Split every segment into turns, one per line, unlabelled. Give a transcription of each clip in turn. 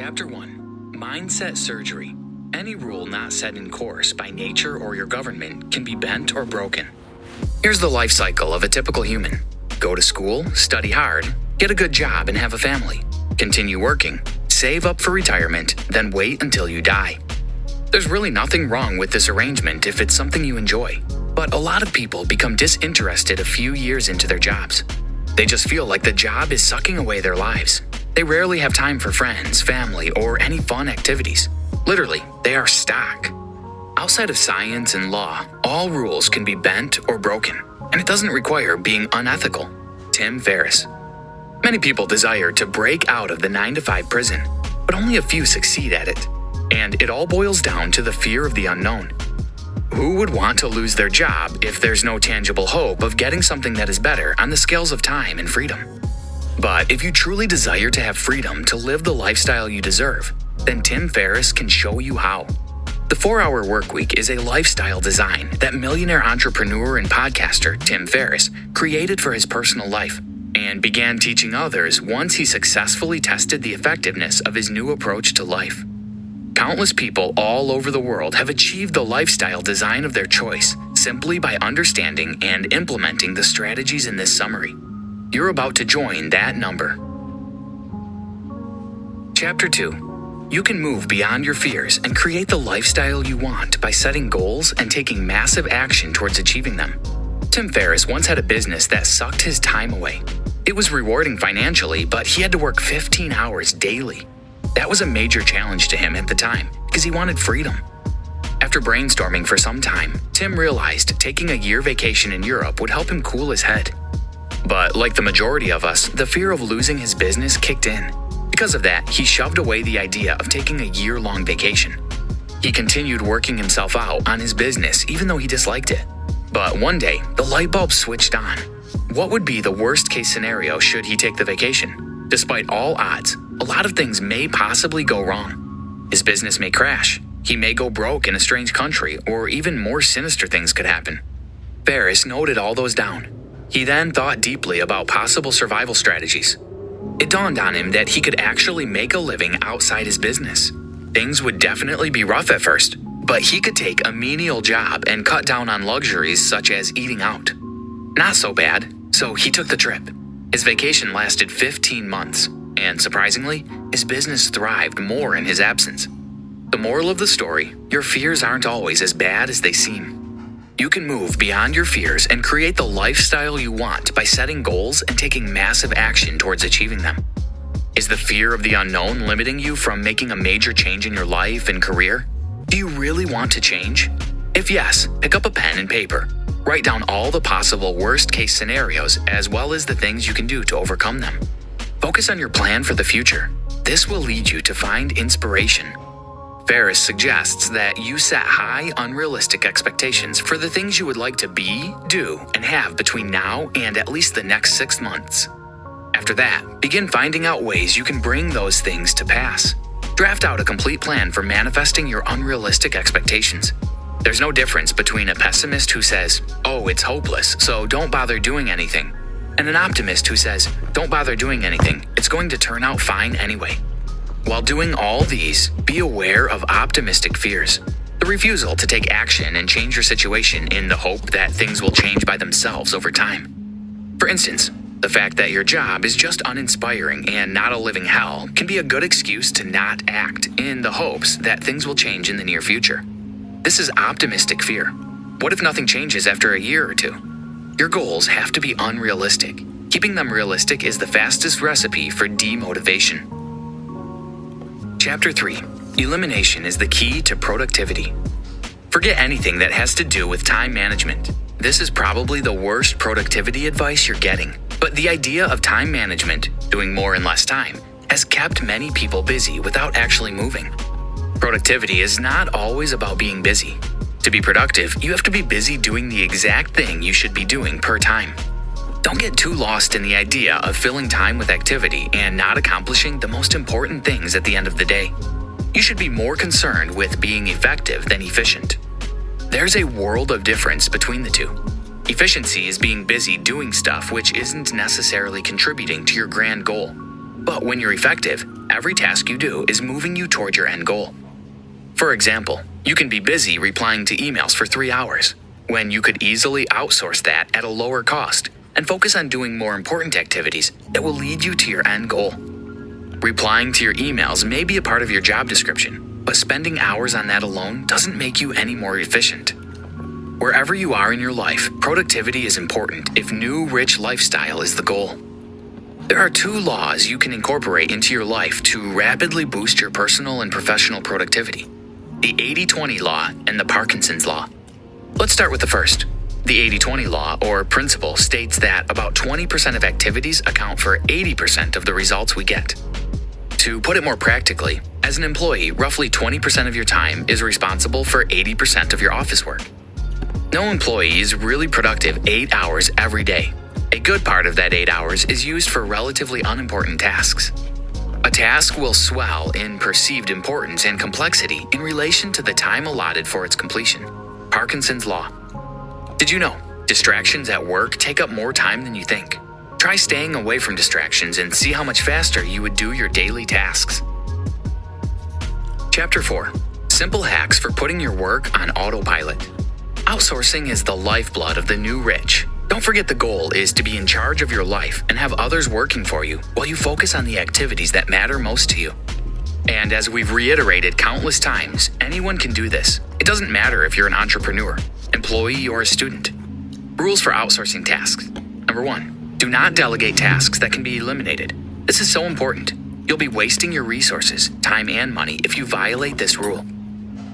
Chapter 1. Mindset Surgery. Any rule not set in course by nature or your government can be bent or broken. Here's the life cycle of a typical human. Go to school, study hard, get a good job and have a family. Continue working, save up for retirement, then wait until you die. There's really nothing wrong with this arrangement if it's something you enjoy. But a lot of people become disinterested a few years into their jobs. They just feel like the job is sucking away their lives. They rarely have time for friends, family, or any fun activities. Literally, they are stock. Outside of science and law, all rules can be bent or broken, and it doesn't require being unethical. Tim Ferriss. Many people desire to break out of the 9-to-5 prison, but only a few succeed at it. And it all boils down to the fear of the unknown. Who would want to lose their job if there's no tangible hope of getting something that is better on the scales of time and freedom? But if you truly desire to have freedom to live the lifestyle you deserve, then Tim Ferriss can show you how. The 4-Hour Workweek is a lifestyle design that millionaire entrepreneur and podcaster Tim Ferriss created for his personal life and began teaching others once he successfully tested the effectiveness of his new approach to life. Countless people all over the world have achieved the lifestyle design of their choice simply by understanding and implementing the strategies in this summary. You're about to join that number. Chapter 2. You can move beyond your fears and create the lifestyle you want by setting goals and taking massive action towards achieving them. Tim Ferriss once had a business that sucked his time away. It was rewarding financially, but he had to work 15 hours daily. That was a major challenge to him at the time because he wanted freedom. After brainstorming for some time, Tim realized taking a year vacation in Europe would help him cool his head. But like the majority of us, the fear of losing his business kicked in. Because of that, he shoved away the idea of taking a year-long vacation. He continued working himself out on his business even though he disliked it. But one day, the light bulb switched on. What would be the worst-case scenario should he take the vacation? Despite all odds, a lot of things may possibly go wrong. His business may crash, he may go broke in a strange country, or even more sinister things could happen. Ferriss noted all those down. He then thought deeply about possible survival strategies. It dawned on him that he could actually make a living outside his business. Things would definitely be rough at first, but he could take a menial job and cut down on luxuries such as eating out. Not so bad, so he took the trip. His vacation lasted 15 months, and surprisingly, his business thrived more in his absence. The moral of the story, your fears aren't always as bad as they seem. You can move beyond your fears and create the lifestyle you want by setting goals and taking massive action towards achieving them. Is the fear of the unknown limiting you from making a major change in your life and career? Do you really want to change? If yes, pick up a pen and paper. Write down all the possible worst-case scenarios as well as the things you can do to overcome them. Focus on your plan for the future. This will lead you to find inspiration. Ferriss suggests that you set high, unrealistic expectations for the things you would like to be, do, and have between now and at least the next 6 months. After that, begin finding out ways you can bring those things to pass. Draft out a complete plan for manifesting your unrealistic expectations. There's no difference between a pessimist who says, "Oh, it's hopeless, so don't bother doing anything," and an optimist who says, "Don't bother doing anything, it's going to turn out fine anyway." While doing all these, be aware of optimistic fears, the refusal to take action and change your situation in the hope that things will change by themselves over time. For instance, the fact that your job is just uninspiring and not a living hell can be a good excuse to not act in the hopes that things will change in the near future. This is optimistic fear. What if nothing changes after a year or two? Your goals have to be unrealistic. Keeping them realistic is the fastest recipe for demotivation. Chapter 3. Elimination is the key to productivity. Forget anything that has to do with time management. This is probably the worst productivity advice you're getting. But the idea of time management, doing more in less time, has kept many people busy without actually moving. Productivity is not always about being busy. To be productive, you have to be busy doing the exact thing you should be doing per time. Don't get too lost in the idea of filling time with activity and not accomplishing the most important things at the end of the day. You should be more concerned with being effective than efficient. There's a world of difference between the two. Efficiency is being busy doing stuff which isn't necessarily contributing to your grand goal. But when you're effective, every task you do is moving you toward your end goal. For example, you can be busy replying to emails for 3 hours, when you could easily outsource that at a lower cost and focus on doing more important activities that will lead you to your end goal. Replying to your emails may be a part of your job description, but spending hours on that alone doesn't make you any more efficient. Wherever you are in your life, productivity is important if new, rich lifestyle is the goal. There are 2 laws you can incorporate into your life to rapidly boost your personal and professional productivity: the 80-20 law and the Parkinson's law. Let's start with the first. The 80-20 law, or principle, states that about 20% of activities account for 80% of the results we get. To put it more practically, as an employee, roughly 20% of your time is responsible for 80% of your office work. No employee is really productive 8 hours every day. A good part of that 8 hours is used for relatively unimportant tasks. A task will swell in perceived importance and complexity in relation to the time allotted for its completion. Parkinson's law. Did you know distractions at work take up more time than you think? Try staying away from distractions and see how much faster you would do your daily tasks. Chapter 4. Simple hacks for putting your work on autopilot. Outsourcing is the lifeblood of the new rich. Don't forget the goal is to be in charge of your life and have others working for you while you focus on the activities that matter most to you. And as we've reiterated countless times, anyone can do this. It doesn't matter if you're an entrepreneur, employee, or a student. Rules for outsourcing tasks. Number 1, do not delegate tasks that can be eliminated. This is so important. You'll be wasting your resources, time, and money if you violate this rule.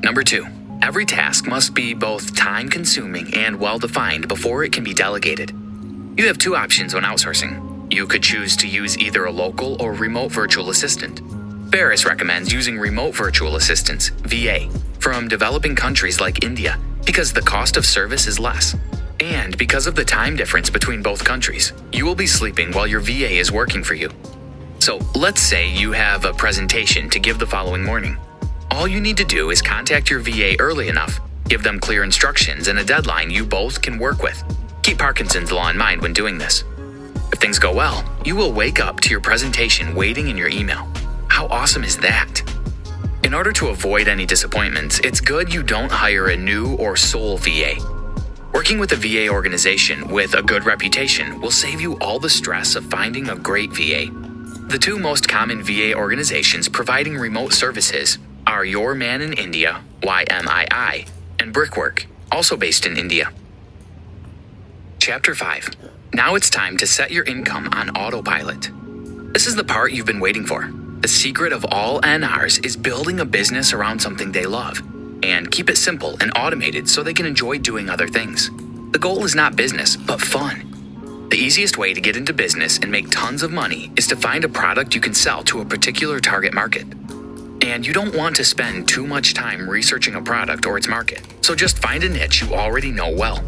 Number 2, every task must be both time-consuming and well-defined before it can be delegated. You have 2 options when outsourcing. You could choose to use either a local or remote virtual assistant. Ferris recommends using remote virtual assistants, VA, from developing countries like India because the cost of service is less. And because of the time difference between both countries, you will be sleeping while your VA is working for you. So let's say you have a presentation to give the following morning. All you need to do is contact your VA early enough, give them clear instructions and a deadline you both can work with. Keep Parkinson's law in mind when doing this. If things go well, you will wake up to your presentation waiting in your email. How awesome is that? In order to avoid any disappointments, it's good you don't hire a new or sole VA. Working with a VA organization with a good reputation will save you all the stress of finding a great VA. The 2 most common VA organizations providing remote services are Your Man in India, YMII, and Brickwork, also based in India. Chapter 5. Now it's time to set your income on autopilot. This is the part you've been waiting for. The secret of all NRs is building a business around something they love, and keep it simple and automated so they can enjoy doing other things. The goal is not business, but fun. The easiest way to get into business and make tons of money is to find a product you can sell to a particular target market. And you don't want to spend too much time researching a product or its market, so just find a niche you already know well.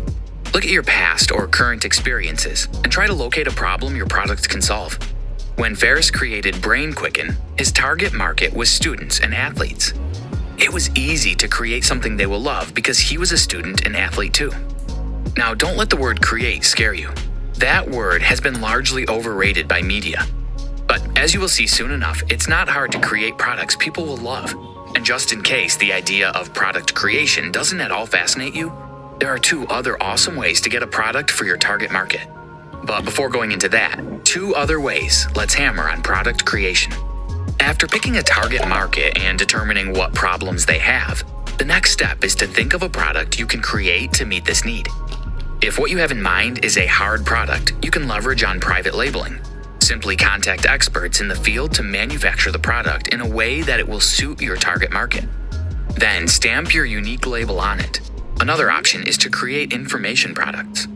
Look at your past or current experiences and try to locate a problem your product can solve. When Ferris created Brain Quicken, his target market was students and athletes. It was easy to create something they will love because he was a student and athlete too. Now, don't let the word create scare you. That word has been largely overrated by media. But as you will see soon enough, it's not hard to create products people will love. And just in case the idea of product creation doesn't at all fascinate you, there are 2 other awesome ways to get a product for your target market. But before going into that, 2 other ways, let's hammer on product creation. After picking a target market and determining what problems they have, the next step is to think of a product you can create to meet this need. If what you have in mind is a hard product, you can leverage on private labeling. Simply contact experts in the field to manufacture the product in a way that it will suit your target market. Then stamp your unique label on it. Another option is to create information products.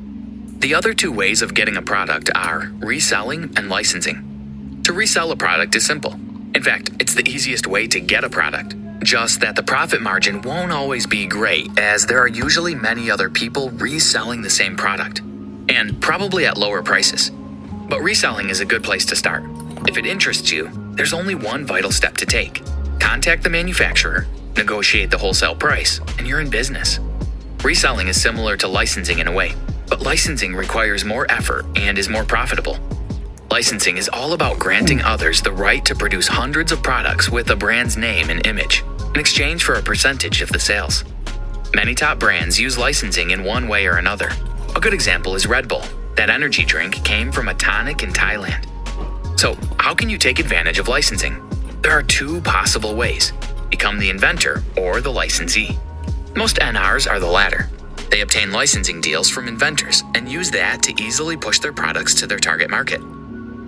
The other 2 ways of getting a product are reselling and licensing. To resell a product is simple. In fact, it's the easiest way to get a product. Just that the profit margin won't always be great, as there are usually many other people reselling the same product, and probably at lower prices. But reselling is a good place to start. If it interests you, there's only one vital step to take. Contact the manufacturer, negotiate the wholesale price, and you're in business. Reselling is similar to licensing in a way, but licensing requires more effort and is more profitable. Licensing is all about granting others the right to produce hundreds of products with a brand's name and image, in exchange for a percentage of the sales. Many top brands use licensing in one way or another. A good example is Red Bull. That energy drink came from a tonic in Thailand. So, how can you take advantage of licensing? There are two possible ways: become the inventor or the licensee. Most NRs are the latter. They obtain licensing deals from inventors and use that to easily push their products to their target market.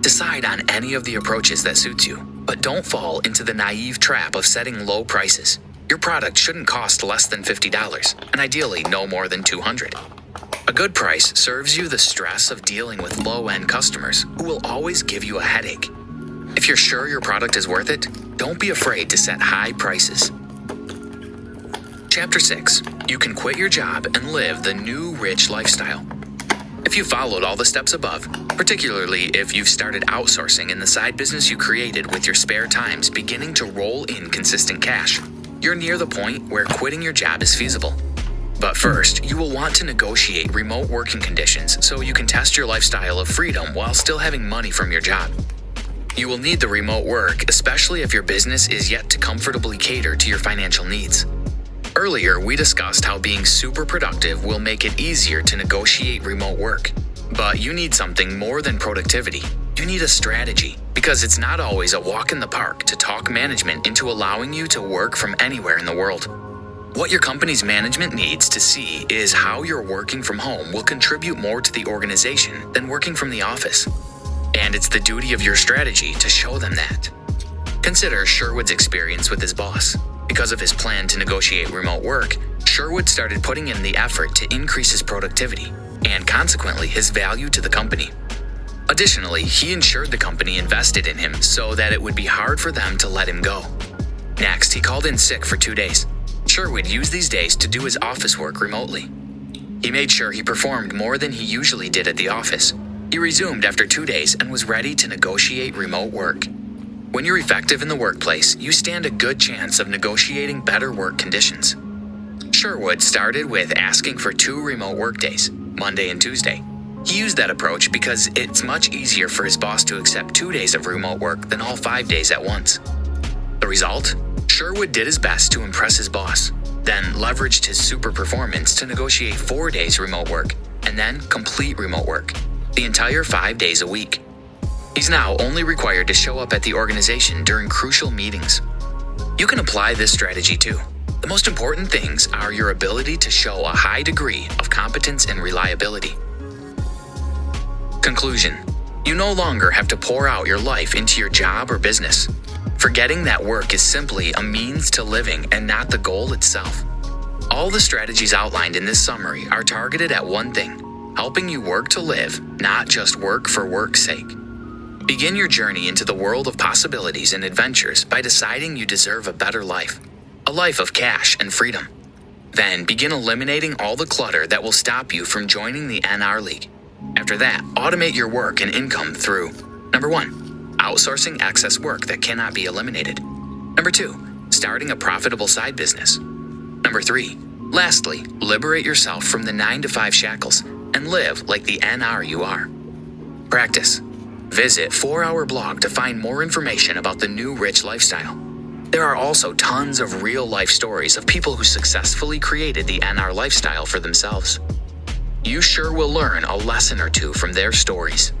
Decide on any of the approaches that suits you, but don't fall into the naive trap of setting low prices. Your product shouldn't cost less than $50, and ideally no more than $200. A good price serves you the stress of dealing with low-end customers who will always give you a headache. If you're sure your product is worth it, don't be afraid to set high prices. Chapter 6. You can quit your job and live the new rich lifestyle. If you followed all the steps above, particularly if you've started outsourcing in the side business you created with your spare times beginning to roll in consistent cash, you're near the point where quitting your job is feasible. But first, you will want to negotiate remote working conditions so you can test your lifestyle of freedom while still having money from your job. You will need the remote work, especially if your business is yet to comfortably cater to your financial needs. Earlier, we discussed how being super productive will make it easier to negotiate remote work. But you need something more than productivity. You need a strategy, because it's not always a walk in the park to talk management into allowing you to work from anywhere in the world. What your company's management needs to see is how your working from home will contribute more to the organization than working from the office. And it's the duty of your strategy to show them that. Consider Sherwood's experience with his boss. Because of his plan to negotiate remote work, Sherwood started putting in the effort to increase his productivity, and consequently his value to the company. Additionally, he ensured the company invested in him so that it would be hard for them to let him go. Next, he called in sick for 2 days. Sherwood used these days to do his office work remotely. He made sure he performed more than he usually did at the office. He resumed after 2 days and was ready to negotiate remote work. When you're effective in the workplace, you stand a good chance of negotiating better work conditions. Sherwood started with asking for 2 remote work days, Monday and Tuesday. He used that approach because it's much easier for his boss to accept 2 days of remote work than all 5 days at once. The result? Sherwood did his best to impress his boss, then leveraged his super performance to negotiate 4 days remote work, and then complete remote work, the entire 5 days a week. He's now only required to show up at the organization during crucial meetings. You can apply this strategy too. The most important things are your ability to show a high degree of competence and reliability. Conclusion. You no longer have to pour out your life into your job or business, forgetting that work is simply a means to living and not the goal itself. All the strategies outlined in this summary are targeted at one thing: helping you work to live, not just work for work's sake. Begin your journey into the world of possibilities and adventures by deciding you deserve a better life, a life of cash and freedom. Then begin eliminating all the clutter that will stop you from joining the NR League. After that, automate your work and income through: Number 1, outsourcing excess work that cannot be eliminated. Number 2, starting a profitable side business. Number 3, lastly, liberate yourself from the 9-to-5 shackles and live like the NR you are. Practice. Visit 4-Hour Blog to find more information about the new rich lifestyle. There are also tons of real-life stories of people who successfully created the NR lifestyle for themselves. You sure will learn a lesson or two from their stories.